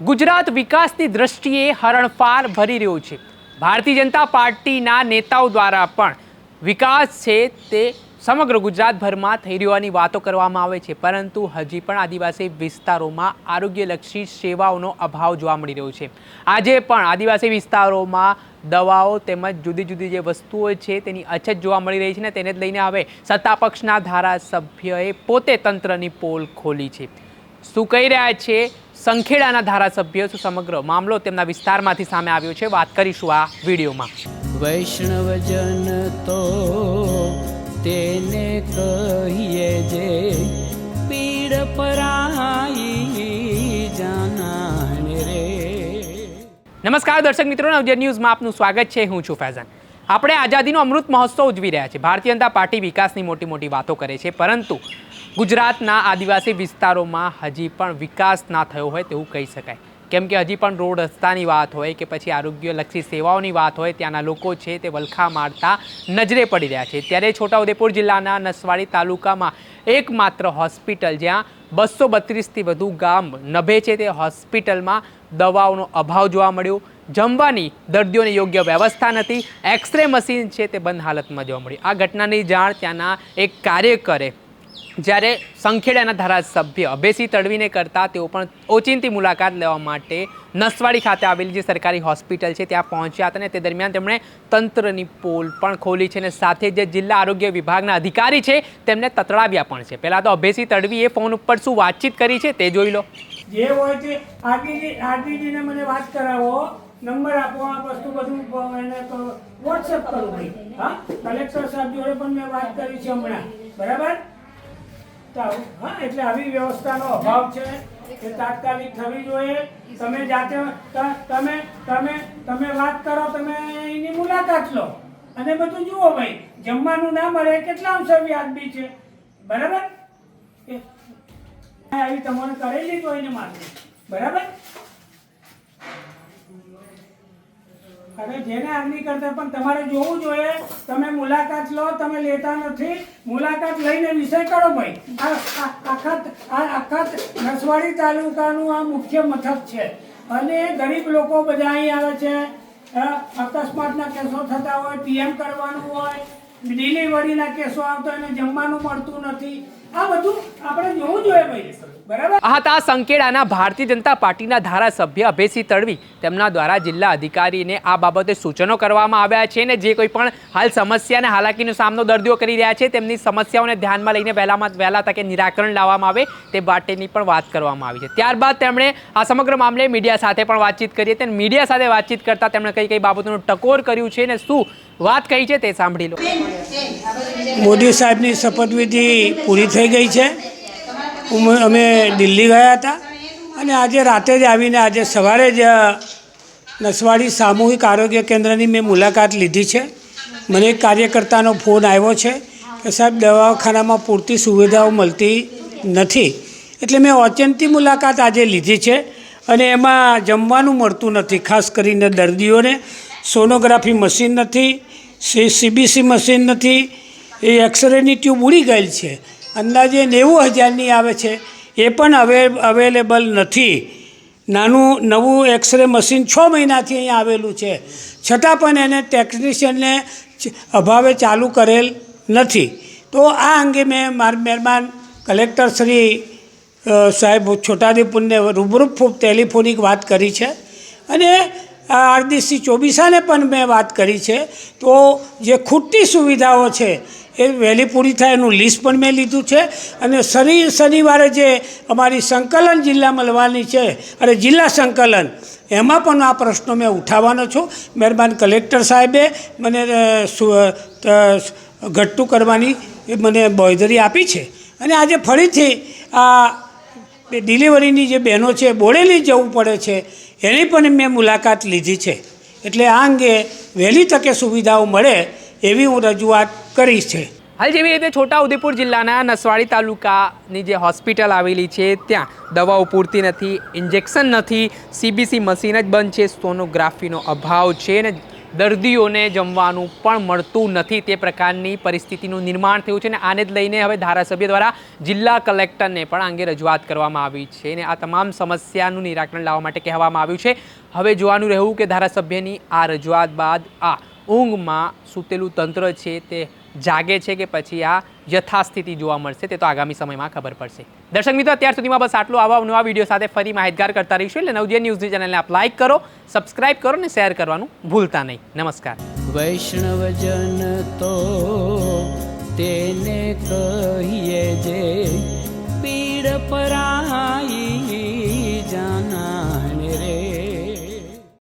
ગુજરાત વિકાસની દ્રષ્ટિએ હરણફાળ ભરી રહ્યું છે। ભારતીય જનતા પાર્ટીના નેતાઓ દ્વારા પણ વિકાસ છે તે સમગ્ર ગુજરાતભરમાં થઈ રહ્યોની વાતો કરવામાં આવે છે, પરંતુ હજી પણ આદિવાસી વિસ્તારોમાં આરોગ્યલક્ષી સેવાઓનો અભાવ જોવા મળી રહ્યો છે। આજે પણ આદિવાસી વિસ્તારોમાં દવાઓ તેમજ જુદી જુદી જે વસ્તુઓ છે તેની અછત જોવા મળી રહી છે ને તેને જ લઈને હવે સત્તાપક્ષના ધારાસભ્યએ પોતે તંત્રની પોલ ખોલી છે। શું કહી રહ્યા છે સંખેડાના ધારાસભ્ય, શું સમગ્ર મામલો તેમના વિસ્તારમાંથી સામે આવ્યો છે, વાત કરીશું આ વિડીયોમાં। વૈષ્ણવજન તો તેને કહીએ જે પીડ પરાઈ જાનાને રે। નમસ્કાર દર્શક મિત્રો, નવજીવન ન્યૂઝમાં આપનું સ્વાગત છે। હું છું ફૈઝાન। આપણે આઝાદીનો અમૃત મહોત્સવ ઉજવી રહ્યા છીએ। ભારતીય જનતા પાર્ટી વિકાસની મોટી મોટી વાતો કરે છે, પરંતુ ગુજરાતના આદિવાસી વિસ્તારોમાં હજી પણ વિકાસ ના થયો હોય તેવું કહી શકાય, કેમ કે હજી પણ રોડ રસ્તાની વાત હોય કે પછી આરોગ્યલક્ષી સેવાઓની વાત હોય, ત્યાંના લોકો છે તે વલખા મારતા નજરે પડી રહ્યા છે। ત્યારે છોટાઉદેપુર જિલ્લાના નસવાડી તાલુકામાં એકમાત્ર હોસ્પિટલ જ્યાં 232થી વધુ ગામ નભે છે તે હોસ્પિટલમાં દવાઓનો અભાવ જોવા મળ્યો। જમવાની દર્દીઓને યોગ્ય વ્યવસ્થા નથી, એક્સરે મશીન છે તે બંધ હાલતમાં જોવા મળી। આ ઘટનાની જાણ ત્યાંના એક કાર્યકરે જ્યારે સંખેડાના ધારાસભ્ય અભયસિંહ તડવીને કરતા તેઓ પણ ઓચિંતી મુલાકાત લેવા માટે નસવાડી ખાતે આવેલી જે સરકારી હોસ્પિટલ છે ત્યાં પહોંચ્યા હતા અને તે દરમિયાન તેમણે તંત્રની પોલ પણ ખોલી છે અને સાથે જે જિલ્લા આરોગ્ય વિભાગના અધિકારી છે તેમને તતડાવ્યા પણ છે। પહેલાં તો અભયસિંહ તડવીએ ફોન ઉપર શું વાતચીત કરી છે તે જોઈ લો। જે હોય તે આરટીજીને મને વાત કરાવો, નંબર આપો, આ વસ્તુ બધું એને વોટ્સએપ કરું ભાઈ। હા, કલેક્ટર સાહેબ જોડે પણ મેં વાત કરી છે હમણાં, બરાબર? હા, એટલે આવી વ્યવસ્થાનો અભાવ છે એ તાત્કાલિક થવી જોઈએ। તમે જાતે તમે વાત કરો, તમે એની મુલાકાત લો અને બધું જુઓ ભાઈ। જમવાનું ના મળે કેટલા અંશે વ્યાજબી છે, બરાબર? આવી તમને કરેલી તો એને માટે, બરાબર? અરે જેને આર્મી કરતા પણ તમારે જોવું જોઈએ। તમે મુલાકાત લો, તમે લેતા નથી, મુલાકાત લઈને વિષય કરો ભાઈ। આખા નસવાડી તાલુકાનું આ મુખ્ય મથક છે અને ગરીબ લોકો બધા અહીં આવે છે। અકસ્માતના કેસો થતા હોય, પીએમ કરવાનું હોય, ડિલિવરીના કેસો આવતા એને જમવાનું મળતું નથી, આ બધું આપણે જોવું જોઈએ ભાઈ, બરાબર? આ હતા સંખેડાના ભારતીય જનતા પાર્ટીના ધારાસભ્ય અભયસિંહ તડવી। તેમના દ્વારા જિલ્લા અધિકારીને આ બાબતે સૂચનો કરવામાં આવ્યા છે અને જે કોઈ પણ હાલ સમસ્યા અને હાલાકીનો સામનો દર્દીઓ કરી રહ્યા છે તેમની સમસ્યાઓને ધ્યાનમાં લઈને વહેલા તકે નિરાકરણ લાવવામાં આવે તે માટેની પણ વાત કરવામાં આવી છે। ત્યારબાદ તેમણે આ સમગ્ર મામલે મીડિયા સાથે પણ વાતચીત કરી હતી। મીડિયા સાથે વાતચીત કરતાં તેમણે કઈ કઈ બાબતોનું ટકોર કર્યું છે અને શું વાત કહી છે તે સાંભળી લો। મોદી સાહેબની શપથવિધિ પૂરી થઈ ગઈ છે। અમે દિલ્હી ગયા હતા અને આજે રાતે જ આવીને આજે સવારે જ નસવાડી સામૂહિક આરોગ્ય કેન્દ્રની મેં મુલાકાત લીધી છે। મને એક કાર્યકર્તાનો ફોન આવ્યો છે કે સાહેબ દવાખાનામાં પૂરતી સુવિધાઓ મળતી નથી, એટલે મેં ઓચિંતી મુલાકાત આજે લીધી છે અને એમાં જમવાનું મળતું નથી। ખાસ કરીને દર્દીઓને સોનોગ્રાફી મશીન નથી, સીબીસી મશીન નથી, એ એક્સરેની ટ્યુબ ઉડી ગયેલ છે, અંદાજે 90,000ની આવે છે, એ પણ અવેલેબલ નથી। નવું એક્સરે મશીન 6 મહિનાથી અહીંયા આવેલું છે, છતાં પણ એને ટેકનિશિયનને અભાવે ચાલુ કરેલ નથી। તો આ અંગે મેં મહેરબાન કલેક્ટર શ્રી સાહેબ છોટાઉદેપુરને રૂબરૂ ટેલિફોનિક વાત કરી છે અને આરડીસી ચોબીસાને પણ મેં વાત કરી છે। તો જે ખૂટતી સુવિધાઓ છે એ વહેલી પૂરી થાય એનું લિસ્ટ પણ મેં લીધું છે અને શનિવારે જે અમારી સંકલન જિલ્લા મળવાની છે અને જિલ્લા સંકલન એમાં પણ આ પ્રશ્નો મેં ઉઠાવવાનો છું। મહેરબાન કલેક્ટર સાહેબે મને ઘટતું કરવાની મને બાંયધરી આપી છે અને આજે ફરીથી આ ડિલિવરીની જે બહેનો છે બોડેલી જવું પડે છે એની પણ મેં મુલાકાત લીધી છે। એટલે આ અંગે વહેલી તકે સુવિધાઓ મળે એવી હું રજૂઆત કરી છે। હાલ જેવી રીતે છોટાઉદેપુર જિલ્લાના નસવાડી તાલુકાની જે હોસ્પિટલ આવેલી છે ત્યાં દવાઓ પૂરતી નથી, ઇન્જેક્શન નથી, સીબીસી મશીન જ બંધ છે, સોનોગ્રાફીનો અભાવ છે અને દર્દીઓને જમવાનું પણ મળતું નથી, તે પ્રકારની પરિસ્થિતિનું નિર્માણ થયું છે અને આને જ લઈને હવે ધારાસભ્ય દ્વારા જિલ્લા કલેક્ટરને પણ આ અંગે રજૂઆત કરવામાં આવી છે અને આ તમામ સમસ્યાનું નિરાકરણ લાવવા માટે કહેવામાં આવ્યું છે. હવે જોવાનું રહ્યું કે ધારાસભ્યની આ રજૂઆત બાદ આ ઊંઘમાં સૂતેલું તંત્ર છે તે જાગે છે કે પછી આ યથાસ્થિતિ જોવા મળશે, તે તો આગામી સમયમાં ખબર પડશે. દર્શક મિત્રો, અત્યાર સુધીમાં બસ આટલું. આવા નવા વિડીયો સાથે ફરી માહિતગાર કરતા રહીશું. એટલે નવજીવન ન્યૂઝની ચેનલને આપ લાઈક કરો, સબસ્ક્રાઇબ કરો અને શેર કરવાનું ભૂલતા નહીં. નમસ્કાર. વૈષ્ણવજન તો તેને કહીએ જે પીડ પરાઈ.